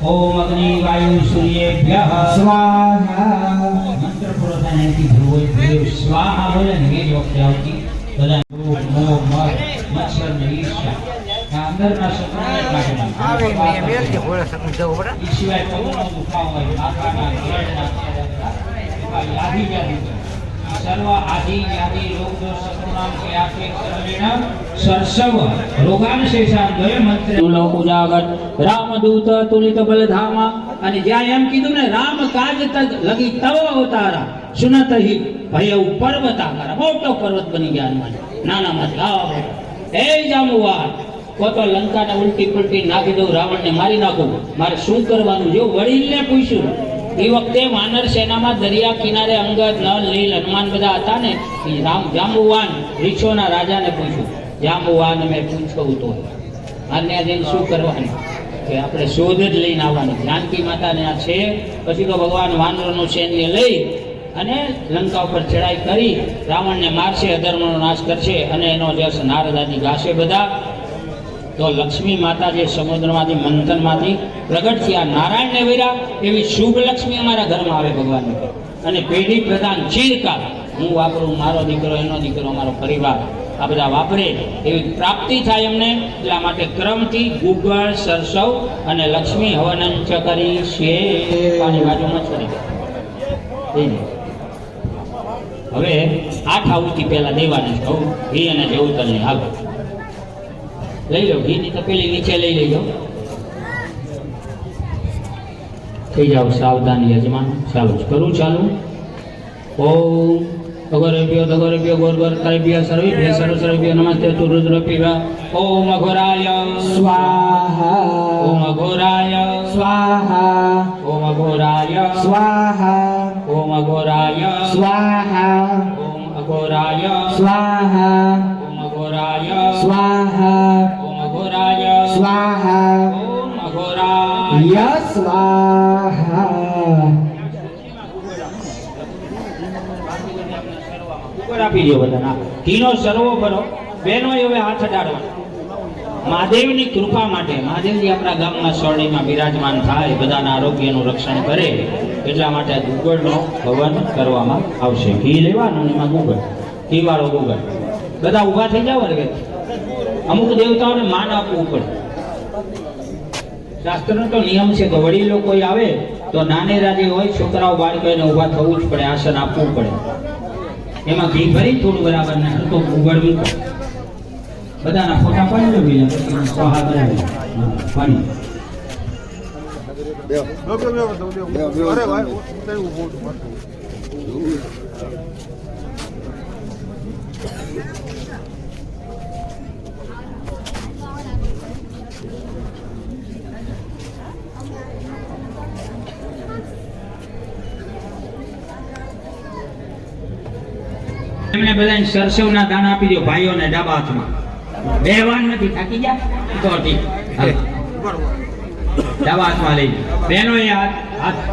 ओम अग्नि वायु सूर्येभ्यः स्वाहा मंत्र पूरो थाने की भूल स्वाहा बोले ने ये वक्त આવતી બધા મોહ મચ્છર ને ઈર્ષ્યા આ અંદરના શત્રુને કાઢી નાખે આવે મે મેલ કે ભોળા સકન જવું પડે ઈ સિવાય પગનો દુખાવો હોય માથાના ગળના આદિ વ્યાધિ સર્વ આદિ વ્યાધિ રોગ દોષ શત્રુનામ કે આખે સર્વેણ સરસવ રોગાન શેષાન ગયે મંત્ર લોક ઉજાગર રામદૂત તુલિત બલધામા અને જ્યાં એમ કીધું ને રામ કાજ તક લગી તવ અવતારા સુનત હિ ભય પર્વતાકાર મોટો પર્વત બની ગયા હનુમાન નાના માં લાવ એ જામુવાર તો લંકાને ઉલટી પલટી નાખી દઉં રાવણને મારી નાખું મારે શું કરવાનું જો વડીલને પૂછ્યું એ વખતે વાનર સેનામાં દરિયા કિનારે અંગદ નળ લીલ હનુમાન બધા હતા ને રામ જાંબુવાન રીછોના રાજાને પૂછ્યું જાંબુવાન મેં પૂછ્યું તો આને જઈને શું કરવાનું કે આપણે શોધ જ લઈને આવવાની જાનકી માતાને આ છે પછી તો ભગવાન વાનરોનું સૈન્ય લઈ અને લંકા ઉપર ચડાઈ કરી રાવણને મારશે અધર્મનો નાશ કરશે અને એનો જશ નારદ આદિ ગાશે બધા તો લક્ષ્મી માતા જે સમુદ્રમાંથી મંથનમાંથી પ્રગટ થયા નારાયણને વેરા એવી શુભ લક્ષ્મી અમારા ઘરમાં આવે ભગવાનની અને પેઢી પ્રધાન ચિરકાલ હું વાપરું મારો દીકરો એનો દીકરો અમારો પરિવાર આ બધા વાપરે એવી પ્રાપ્તિ થાય અમને એટલા માટે ક્રમથી ગુગળ સરસવ અને લક્ષ્મી હવનંચ કરી છે પાણી બાજુમાં છોડી હવે 8 આવતી પહેલા દેવાની છે ઘી અને જવતલની આગળ લઈ લો ઘીની તપેલી નીચે લઈ લેજો થઈ જાવ સાવધાની યજમાન ચાલુ કરું ચાલુ ઓમ અગોરેભ્યો ગોર ગોર કરેભ્યો સર્વેભ્યો સર્વસર્વેભ્યો નમસ્તે તુ રુદ્રપીવા ઓમ અઘોરાય स्वाहा ઓમ અઘોરાય स्वाहा ઓમ અઘોરાય स्वाहा ઓમ અઘોરાય स्वाहा ઓમ અઘોરાય स्वाहा ઓમ અઘોરાય स्वाहा ઓમ અઘોરાય स्वाहा ઓમ અઘોરાય य स्वाहा ઉપર આપી દો બધાના ઘીનો સર્વો ભરો બેનો હવે હાથ અડાડવા મહાદેવની કૃપા માટે મહાદેવજી આપણા ગામમાં સોરડીમાં બિરાજમાન થાય બધાના આરોગ્યનું રક્ષણ કરે એટલા માટે ગુગળનો હવન કરવામાં આવશે ઘી લેવાનું એમાં ગુગળ ઘી વાળો ગુગળ બધા ઊભા થઈ જાવ ને અમુક દેવતાઓને માન આપવું પડે શાસ્ત્રનો તો નિયમ છે કે વડીલો કોઈ આવે તો નાનેરાજી હોય છોકરાઓ બાળકોને ઊભા થવું જ પડે આસન આપવું પડે એમાં ઘી ભરી થોડું બરાબર ને હલકો ગુગળ મૂકો બધાના ફોટા પાડી લો બીજા પછી સ્વાહા કરાવી પાણી અરે ભાઈ એમને બધાને સરસવના દાણા આપી દો ભાઈઓને ડાબા હાથમાં બેહવાન નથી થાકી ગયા તો ઠીક ડાબા હાથમાં લઈ બેનો એ હાથ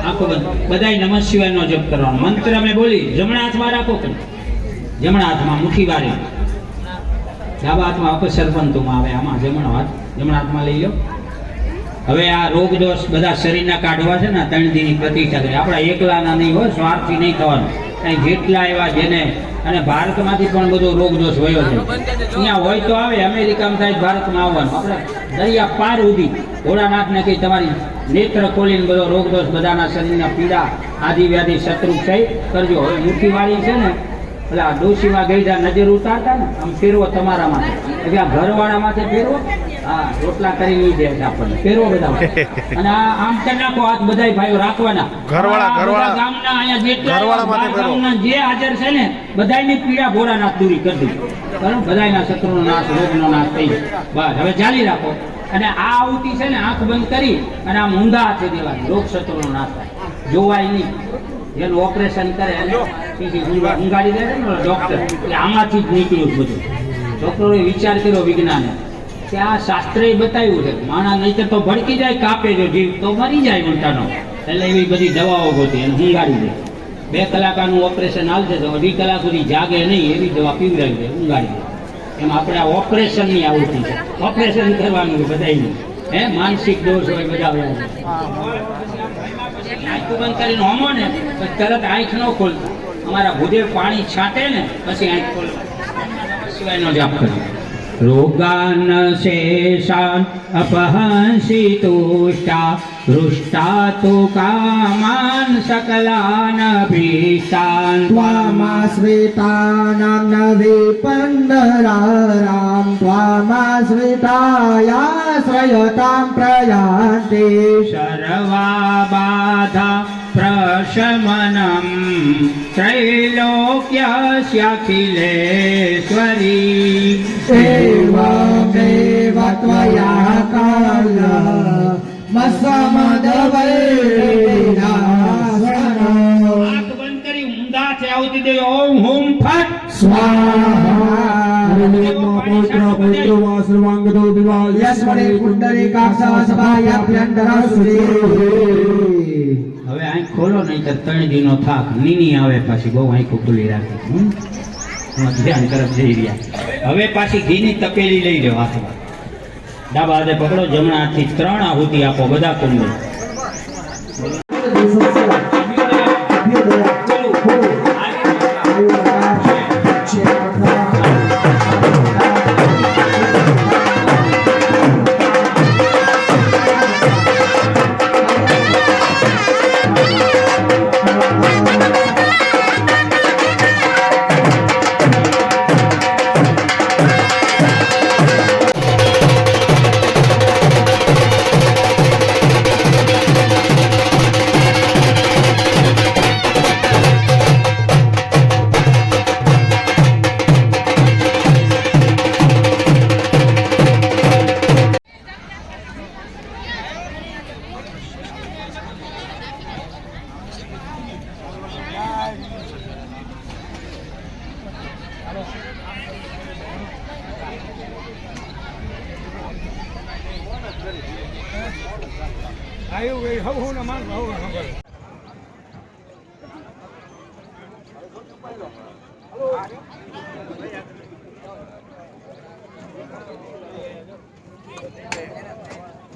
આંખો બંધ બધાય નમઃ શિવાયનો જપ કરવાનો મંત્ર અમે બોલી જમણા હાથમાં રાખો કે જમણા હાથમાં મુઠ્ઠી વાળી ડાબા હાથમાં અપસરપંતુમાં આવે આમાં જમણો હાથ જમણા હાથમાં લઈ લો હવે આ રોગ દોષ બધા શરીરના કાઢવા છે ને 3 દિનની પ્રતિષ્ઠા કરી આપણા એકલાના નહીં હોય સ્વાર્થથી નહીં થવાનું કઈ જેટલા એવા જેને અને ભારતમાંથી પણ બધો રોગ દોષ વયો છે અહીંયા હોય તો આવે અમેરિકામાં થાય ભારતમાં આવવાનું આપણે દરિયા પાર ઉધી ભોળાનાથને કહી તમારી નેત્ર ખોલીને બધો રોગ દોષ બધાના શરીરના પીડા આદિ વ્યાધિ શત્રુ ક્ષય કરજો હવે મુઠ્ઠી વાળી છે ને એટલે આ ડોશીમાં ગઈડા નજર ઉતારતા ને આમ ફેરવો તમારા માથે એટલે આ ઘરવાળા માથે ફેરવો હા રોટલા કરી લઈ જાય આપણને ફેરવો બધા અને આ આમ કરી નાખો હાથ બધાય ભાઈઓ રાખવાના ઘરવાળા ગામના અહીંયા જેટલા ગામના જે હાજર છે ને બધાયની પીડા ભોળાનાથ દૂરી કરી દીધી બરાબર બધાયના શત્રુનો નાશ રોગનો નાશ થઈ બસ હવે ચાલી રાખો અને આ આવતી છે ને આંખ બંધ કરી અને આમ ઊંધા હાથે દેવાની રોગ શત્રુનો નાશ થાય જોવાય નહીં એનું ઓપરેશન કરે અને ઊંઘાડી દે ને ડોક્ટર એટલે આમાંથી જ નીકળ્યું બધું ડોક્ટરોએ વિચાર કર્યો વિજ્ઞાને કે આ શાસ્ત્રએ બતાવ્યું છે માણસ નહીં તો ભડકી જાય કાપે જો જીવ તો મરી જાય ઉલટાનો એટલે એવી બધી દવાઓ ગોતી અને ઊંઘાડી દે 2 કલાકનું ઓપરેશન હાલશે તો 2.5 કલાક સુધી જાગે નહીં એવી દવા પીવડાવી દે ઊંઘાડી દે એમ આપણે આ ઓપરેશનની આવૃત્તિ છે ઓપરેશન કરવાનું બધાયનું હે માનસિક દોષ હોય બધા વ્યાજ આંખું બંધ કરીને હોમો ને તો તરત આંખ ન ખોલતા અમારા ભૂદેવ પાણી છાંટે ને પછી આંખ ખોલો સિવાયનો જાપ કરો રોગાન શેષાન અપહંસી તુષ્ટા હૃષ્ટા તુ કામાન સકલાન ભીષ્ટાન त्वामाश्रितानां न विपन्नरारां त्वामाश्रितायाश्रयतां प्रयान्ति सर्वा बाधा प्रशमनम त्रैलोक्यस्याखिलेश्वरी एवमेव त्वया कालः આંખ બંધ કરી ઊંધા છે આવતી દે ઓમ હોમ ફટ स्वाहा यस्मरे पुण्डरीकाक्षसभायाभ्यन्तरसुरे હવે આંખ ખોલો નહીં તો 3 દિનો થાક નીની આવે પાછી બહુ આંખો ખુલ્લી રાખે ધ્યાન તરફ જઈ રહ્યા હવે પાછી ઘીની તપેલી લઈ લો હાથમાં ડાબા હાથે પકડો જમણા હાથથી 3 આહુતિ આપો બધા કુંડ આયુ ગઈ હવ ના માંગ હવ ખબર હાલો